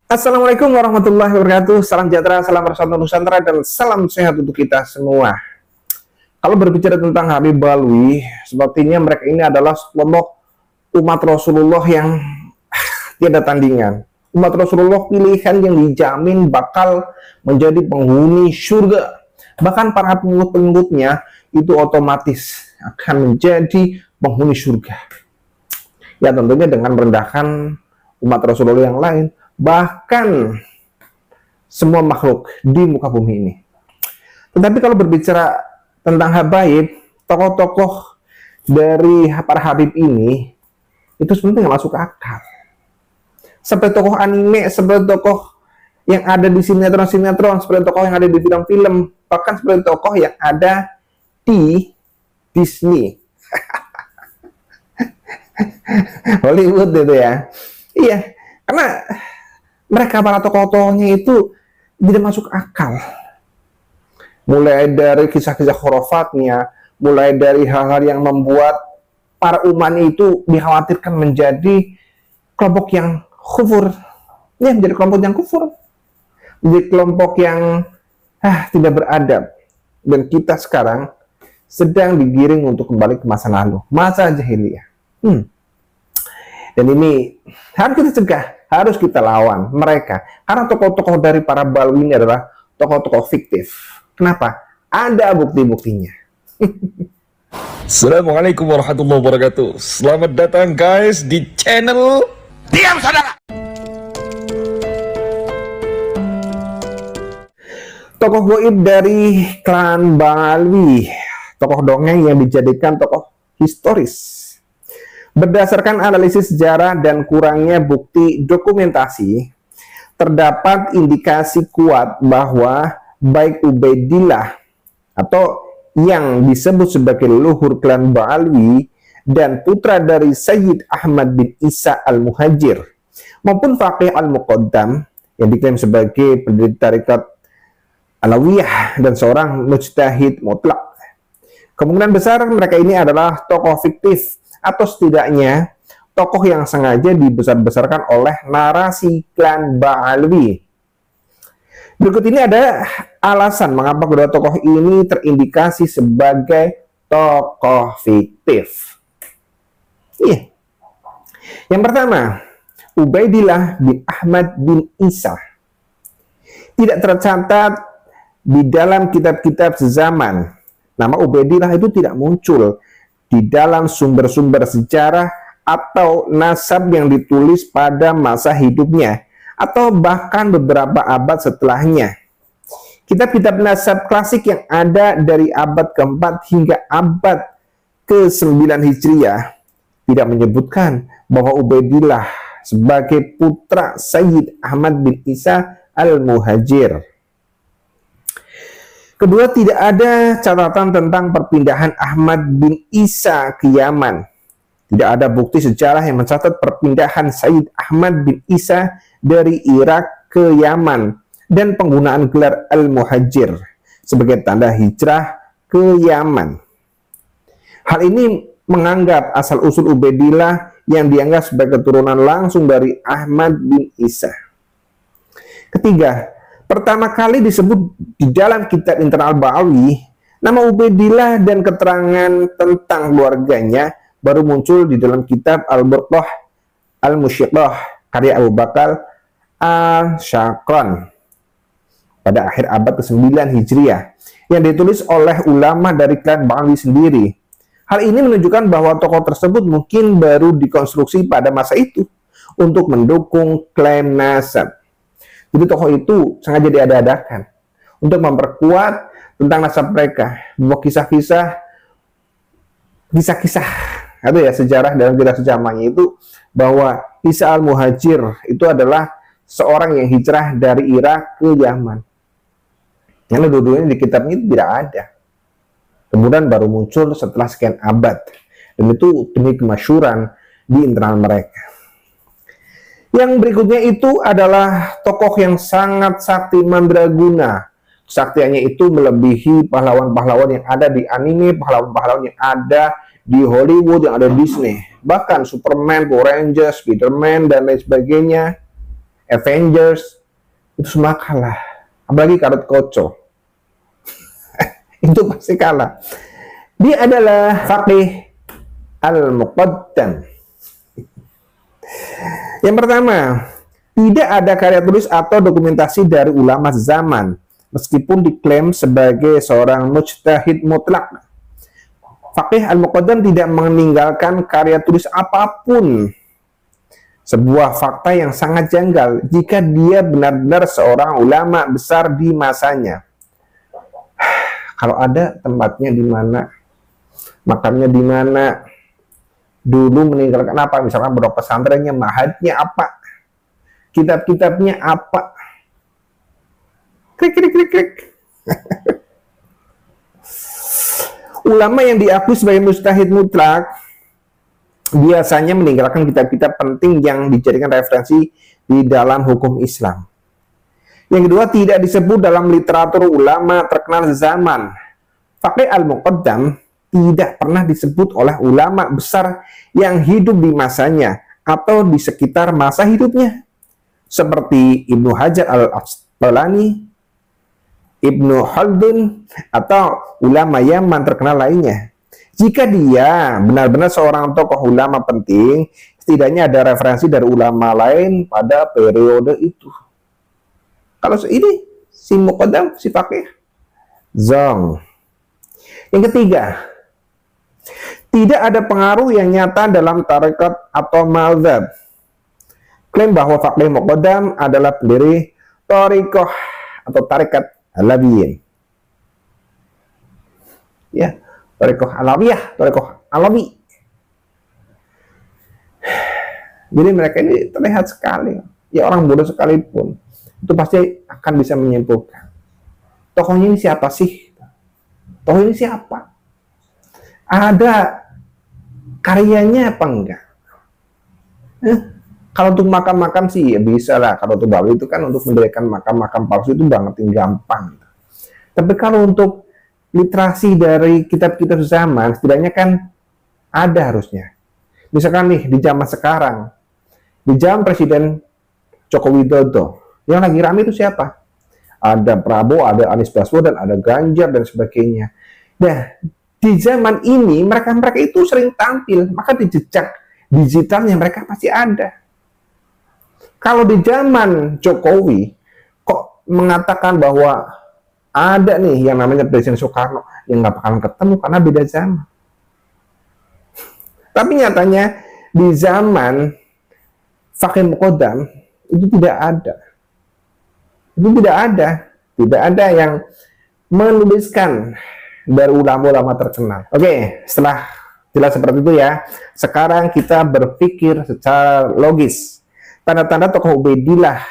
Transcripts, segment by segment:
Assalamualaikum warahmatullahi wabarakatuh. Salam sejahtera, salam persatuan Nusantara, dan salam sehat untuk kita semua. Kalau berbicara tentang Habib Alwi, sepertinya mereka ini adalah kelompok umat Rasulullah yang tiada tandingan. Umat Rasulullah pilihan yang dijamin bakal menjadi penghuni surga. Bahkan para pengikut-pengikutnya itu otomatis akan menjadi penghuni surga. Ya tentunya dengan merendahkan umat Rasulullah yang lain, bahkan semua makhluk di muka bumi ini. Tetapi kalau berbicara tentang habaib, tokoh-tokoh dari para habib ini itu sebenarnya nggak masuk akal. Seperti tokoh anime, seperti tokoh yang ada di sinetron-sinetron, seperti tokoh yang ada di film-film, bahkan seperti tokoh yang ada di Disney, Hollywood itu ya. Iya, karena mereka para tokoh-tokohnya itu tidak masuk akal. Mulai dari kisah-kisah khurafatnya, mulai dari hal-hal yang membuat para umat itu dikhawatirkan menjadi kelompok yang kufur. Ya, menjadi kelompok yang kufur. Menjadi kelompok yang tidak beradab. Dan kita sekarang sedang digiring untuk kembali ke masa lalu, masa jahiliyah. Dan ini harus kita cegah, harus kita lawan mereka. Karena tokoh-tokoh dari para Balwi ini adalah tokoh-tokoh fiktif. Kenapa? Ada bukti-buktinya. Assalamualaikum warahmatullahi wabarakatuh. Selamat datang guys di channel Diam Saudara. Tokoh goib dari klan Balwi, tokoh dongeng yang dijadikan tokoh historis. Berdasarkan analisis sejarah dan kurangnya bukti dokumentasi, terdapat indikasi kuat bahwa baik Ubaidillah atau yang disebut sebagai leluhur klan Ba'alwi dan putra dari Sayyid Ahmad bin Isa al-Muhajir maupun Faqih al-Muqaddam yang diklaim sebagai pendiri tarekat Alawiyah dan seorang mujtahid mutlak. Kemungkinan besar mereka ini adalah tokoh fiktif atau setidaknya tokoh yang sengaja dibesar-besarkan oleh narasi klan Ba'alwi. Berikut ini ada alasan mengapa kedua tokoh ini terindikasi sebagai tokoh fiktif. Iya. Yang pertama, Ubaidillah bin Ahmad bin Isa tidak tercatat di dalam kitab-kitab sezaman. Nama Ubaidillah itu tidak muncul di dalam sumber-sumber sejarah atau nasab yang ditulis pada masa hidupnya atau bahkan beberapa abad setelahnya. Kitab-kitab nasab klasik yang ada dari abad ke-4 hingga abad ke-9 Hijriah tidak menyebutkan bahwa Ubaidillah sebagai putra Sayyid Ahmad bin Isa al-Muhajir. Kedua, tidak ada catatan tentang perpindahan Ahmad bin Isa ke Yaman. Tidak ada bukti sejarah yang mencatat perpindahan Sayyid Ahmad bin Isa dari Irak ke Yaman dan penggunaan gelar Al-Muhajir sebagai tanda hijrah ke Yaman. Hal ini menganggap asal-usul Ubaidillah yang dianggap sebagai keturunan langsung dari Ahmad bin Isa. Ketiga, pertama kali disebut di dalam kitab internal Ba'alwi, nama Ubaidillah dan keterangan tentang keluarganya baru muncul di dalam kitab Al-Burqah Al-Musyiqah karya Abu Bakar Al-Syaqran pada akhir abad ke-9 Hijriah yang ditulis oleh ulama dari klan Ba'alwi sendiri. Hal ini menunjukkan bahwa tokoh tersebut mungkin baru dikonstruksi pada masa itu untuk mendukung klaim nasab. Jadi tokoh itu sengaja diada-adakan untuk memperkuat tentang nasab mereka, bahwa kisah-kisah atau ya sejarah dalam kitab sejarahnya itu bahwa Isa al-Muhajir itu adalah seorang yang hijrah dari Irak ke Yaman. Yang dua-duanya di kitabnya itu tidak ada. Kemudian baru muncul setelah sekian abad. Dan itu demi kemasyhuran di internal mereka. Yang berikutnya itu adalah tokoh yang sangat sakti mandraguna. Kesaktiannya itu melebihi pahlawan-pahlawan yang ada di anime, pahlawan-pahlawan yang ada di Hollywood, yang ada di Disney. Bahkan Superman, Power Rangers, Spiderman, dan lain sebagainya. Avengers, itu semua kalah. Apalagi Gatot Koco. Itu pasti kalah. Dia adalah faqih al-muqaddam. Yang pertama, tidak ada karya tulis atau dokumentasi dari ulama zaman, meskipun diklaim sebagai seorang mujtahid mutlak. Faqih al-muqaddam tidak meninggalkan karya tulis apapun. Sebuah fakta yang sangat janggal jika dia benar-benar seorang ulama besar di masanya. Kalau ada tempatnya di mana, makamnya di mana, dulu meninggalkan apa, misalkan beberapa pesantrennya, mahadnya apa, kitab-kitabnya apa. Klik, klik, klik, klik. Ulama yang diakui sebagai mujtahid mutlak biasanya meninggalkan kitab-kitab penting yang dijadikan referensi di dalam hukum Islam. Yang kedua, tidak disebut dalam literatur ulama terkenal zaman. Faqih al-muqaddam tidak pernah disebut oleh ulama besar yang hidup di masanya atau di sekitar masa hidupnya, seperti Ibnu Hajar al-Asqalani, Ibnu Khaldun, atau ulama Yaman terkenal lainnya. Jika dia benar-benar seorang tokoh ulama penting, setidaknya ada referensi dari ulama lain pada periode itu. Kalau ini si muqaddam, si faqih, zong. Yang ketiga, tidak ada pengaruh yang nyata dalam tarekat atau mazhab. Klaim bahwa faqih muqaddam adalah pendiri thariqah atau tarekat Alawiyin. Ya, thariqah Alawiyah, thariqah Alawi. Jadi mereka ini terlihat sekali. Ya, orang bodoh sekalipun itu pasti akan bisa menyimpulkan, tokohnya ini siapa sih? Tokoh ini siapa? Ada karyanya apa enggak? Kalau untuk makam-makam sih ya bisa lah. Kalau untuk Bawi itu kan untuk mendirikan makam-makam palsu itu banget yang gampang. Tapi kalau untuk literasi dari kitab-kitab zaman, setidaknya kan ada harusnya. Misalkan nih di zaman sekarang, di zaman Presiden Joko Widodo, yang lagi rame itu siapa? Ada Prabowo, ada Anies Baswedan, ada Ganjar dan sebagainya. Nah, di zaman ini mereka itu sering tampil, maka di jejak digitalnya mereka pasti ada. Kalau di zaman Jokowi kok mengatakan bahwa ada nih yang namanya Presiden Soekarno yang nggak bakalan ketemu karena beda zaman. Tapi nyatanya di zaman faqih muqaddam itu tidak ada. Itu tidak ada yang menuliskan dari ulama-ulama terkenal. Oke, setelah jelas seperti itu ya, sekarang kita berpikir secara logis. Tanda-tanda tokoh Ubaidillah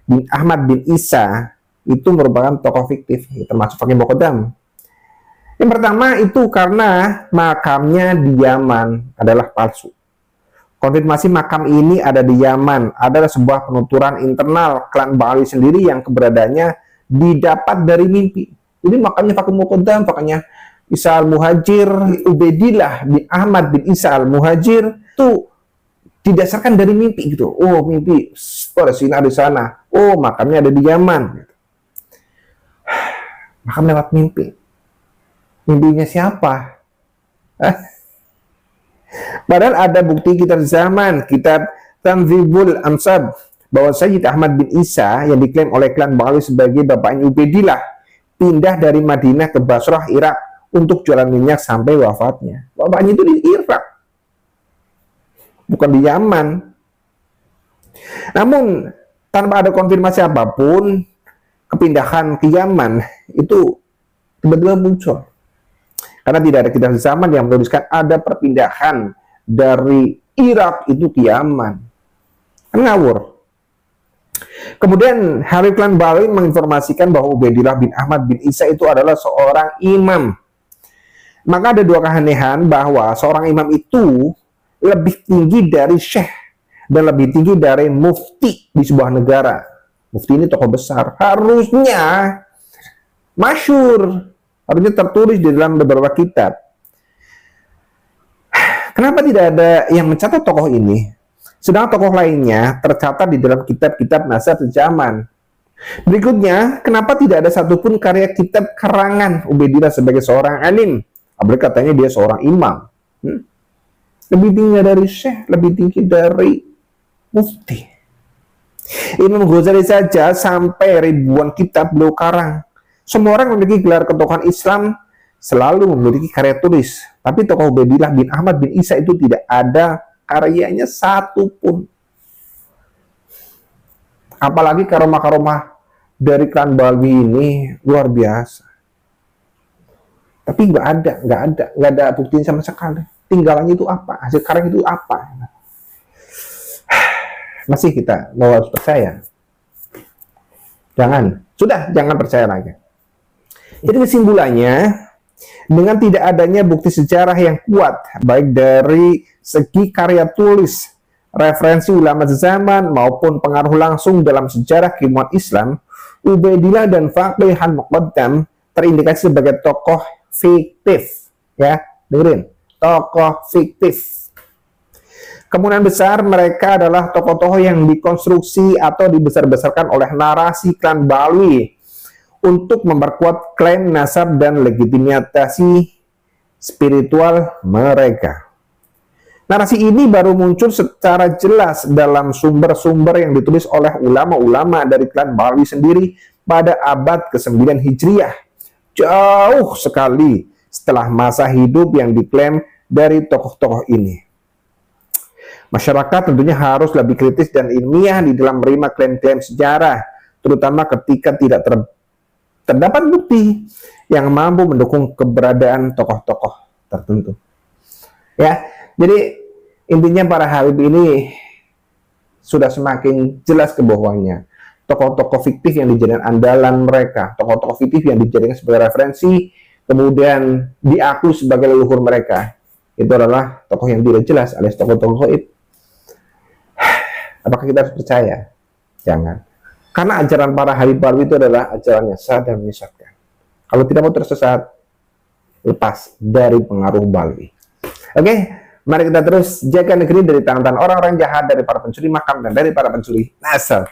bin Ahmad bin Isa itu merupakan tokoh fiktif, termasuk faqih muqaddam. Yang pertama itu karena makamnya di Yaman adalah palsu. Konfirmasi makam ini ada di Yaman adalah sebuah penuturan internal klan Ba'ali sendiri yang keberadaannya didapat dari mimpi. Jadi makamnya faqih muqaddam, makanya Isa al-Muhajir, Ubaidillah bin Ahmad bin Isa al-Muhajir itu didasarkan dari mimpi gitu. Oh, mimpi, ada sinar di sana. Oh, makamnya ada di Yaman. Makam lewat mimpi. Mimpinya siapa? Padahal ada bukti kitab zaman, kitab Tanzibul Ansab, bahwa Sayyid Ahmad bin Isa yang diklaim oleh klan Ba'ali sebagai bapaknya Ubaidillah pindah dari Madinah ke Basrah, Irak untuk jualan minyak sampai wafatnya. Bapaknya itu di Irak, bukan di Yaman. Namun tanpa ada konfirmasi apapun, kepindahan ke Yaman itu tiba-tiba muncul. Karena tidak ada kitab zaman yang menuliskan ada perpindahan dari Irak itu ke Yaman. Kan ngawur. Kemudian Harith klan Ba'ali menginformasikan bahwa Ubaidillah bin Ahmad bin Isa itu adalah seorang imam. Maka ada dua keanehan bahwa seorang imam itu lebih tinggi dari syekh dan lebih tinggi dari mufti di sebuah negara. Mufti ini tokoh besar, harusnya masyhur, harusnya tertulis di dalam beberapa kitab. Kenapa tidak ada yang mencatat tokoh ini? Sedang tokoh lainnya tercatat di dalam kitab-kitab nasab sejaman. Berikutnya, kenapa tidak ada satupun karya kitab karangan Ubaidillah sebagai seorang alim? Apalagi katanya dia seorang imam. Lebih tinggi dari syekh, lebih tinggi dari mufti. Imam Ghazali saja sampai ribuan kitab beliau karang. Semua orang memiliki gelar ketokohan Islam selalu memiliki karya tulis. Tapi tokoh Ubaidillah bin Ahmad bin Isa itu tidak ada karyanya satupun. Apalagi karomah-karomah dari klan Balwi ini luar biasa. Tapi nggak ada buktinya sama sekali. Tinggalannya itu apa? Hasil karang itu apa? Masih kita mau harus percaya? Jangan percaya lagi. Jadi kesimpulannya, dengan tidak adanya bukti sejarah yang kuat, baik dari segi karya tulis, referensi ulama zaman, maupun pengaruh langsung dalam sejarah keilmuan Islam, Ubaidillah dan Faqih al-Muqaddam terindikasi sebagai tokoh fiktif. Ya, dengerin, tokoh fiktif. Kemungkinan besar mereka adalah tokoh-tokoh yang dikonstruksi atau dibesar-besarkan oleh narasi klan Balwi untuk memperkuat klaim nasab dan legitimasi spiritual mereka. Narasi ini baru muncul secara jelas dalam sumber-sumber yang ditulis oleh ulama-ulama dari klan Balwi sendiri pada abad ke-9 Hijriah. Jauh sekali setelah masa hidup yang diklaim dari tokoh-tokoh ini. Masyarakat tentunya harus lebih kritis dan ilmiah di dalam menerima klaim-klaim sejarah, terutama ketika tidak terdapat bukti yang mampu mendukung keberadaan tokoh-tokoh tertentu. Ya, jadi intinya para habib ini sudah semakin jelas kebohongannya. Tokoh-tokoh fiktif yang dijadikan andalan mereka, tokoh-tokoh fiktif yang dijadikan sebagai referensi, kemudian diakui sebagai leluhur mereka, itu adalah tokoh yang tidak jelas alias tokoh-tokoh gaib. Apakah kita harus percaya? Jangan. Karena ajaran para habib Balwi itu adalah ajaran yang sah dan menyesatkan. Kalau tidak mau tersesat, lepas dari pengaruh Balwi. Oke, mari kita terus jaga negeri dari tangan-tangan orang-orang jahat, dari para pencuri makam, dan dari para pencuri nasab.